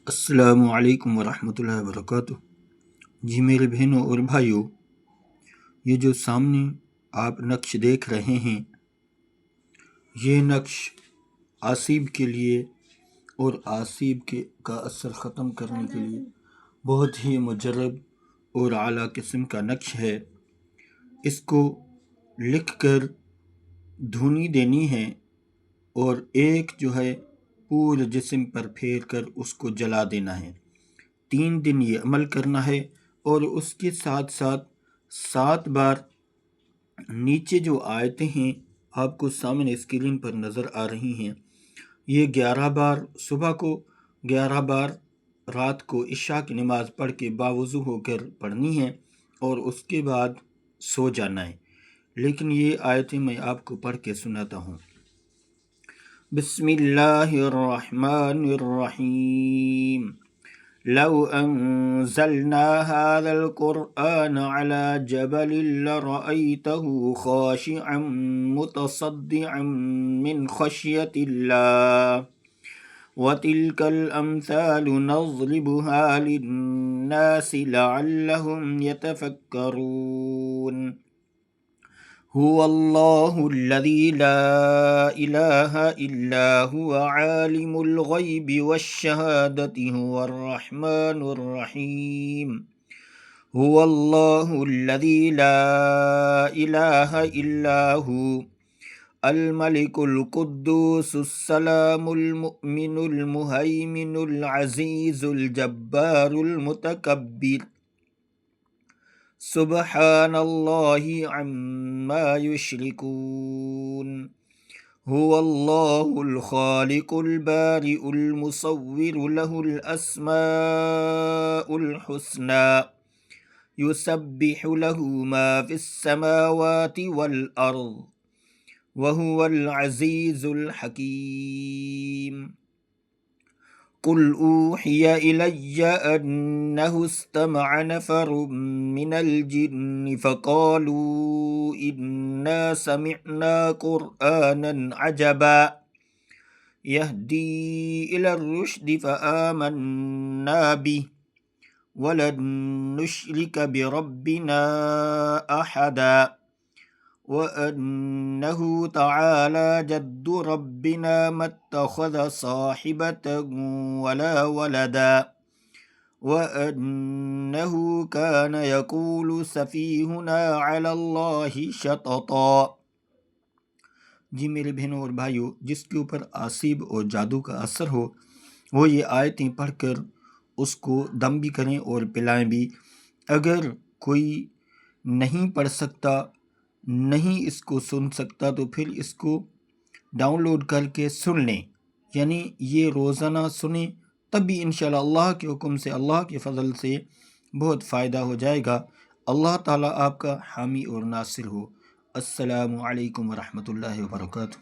السلام علیکم ورحمۃ اللہ وبرکاتہ۔ جی میرے بہنوں اور بھائیوں، یہ جو سامنے آپ نقش دیکھ رہے ہیں، یہ نقش آسیب کے لیے اور آسیب کا اثر ختم کرنے کے لیے بہت ہی مجرب اور اعلیٰ قسم کا نقش ہے۔ اس کو لکھ کر دھونی دینی ہے اور ایک جو ہے پورے جسم پر پھیر کر اس کو جلا دینا ہے۔ 3 دن یہ عمل کرنا ہے اور اس کے ساتھ ساتھ 7 بار نیچے جو آیتیں ہیں آپ کو سامنے اسکرین پر نظر آ رہی ہیں، یہ 11 بار صبح کو، 11 بار رات کو عشاء کی نماز پڑھ کے باوضو ہو کر پڑھنی ہے اور اس کے بعد سو جانا ہے۔ لیکن یہ آیتیں میں آپ کو پڑھ کے سناتا ہوں۔ بسم اللہ الرحمن الرحیم۔ لو انزلنا هذا القرآن على جبل لرأيته خاشعا متصدعا من خشية الله وتلك الأمثال نضربها للناس لعلهم يتفكرون۔ هو الله الذي لا إله إلا هو عالم الغيب والشهادة هو الرحمن الرحيم۔ هو الله الذي لا إله إلا هو الملك القدوس السلام المؤمن المهيمن العزيز الجبار المتكبر، سبحان الله عما يشركون۔ هو الله الخالق البارئ المصور له الأسماء الحسنى يسبح له ما في السماوات والأرض وهو العزيز الحكيم۔ قل أوحي إلي أنه استمع نفر من الجن فقالوا إنا سمعنا قرآنا عجبا يهدي إلى الرشد فآمنا به ولن نشرك بربنا أحدا وأنه تعالى جد ربنا ما اتخذ صاحبة ولا ولدا وأنه كان يقول سفيهنا على الله شططا۔ جی میرے بہنوں اور بھائیوں، جس کے اوپر آسیب اور جادو کا اثر ہو وہ یہ آیتیں پڑھ کر اس کو دم بھی کریں اور پلائیں بھی۔ اگر کوئی نہیں پڑھ سکتا، نہیں اس کو سن سکتا، تو پھر اس کو ڈاؤن لوڈ کر کے سن لیں، یعنی یہ روزانہ سنیں، تب بھی انشاءاللہ اللہ کے حکم سے، اللہ کے فضل سے بہت فائدہ ہو جائے گا۔ اللہ تعالیٰ آپ کا حامی اور ناصر ہو۔ السلام علیکم ورحمۃ اللہ وبرکاتہ۔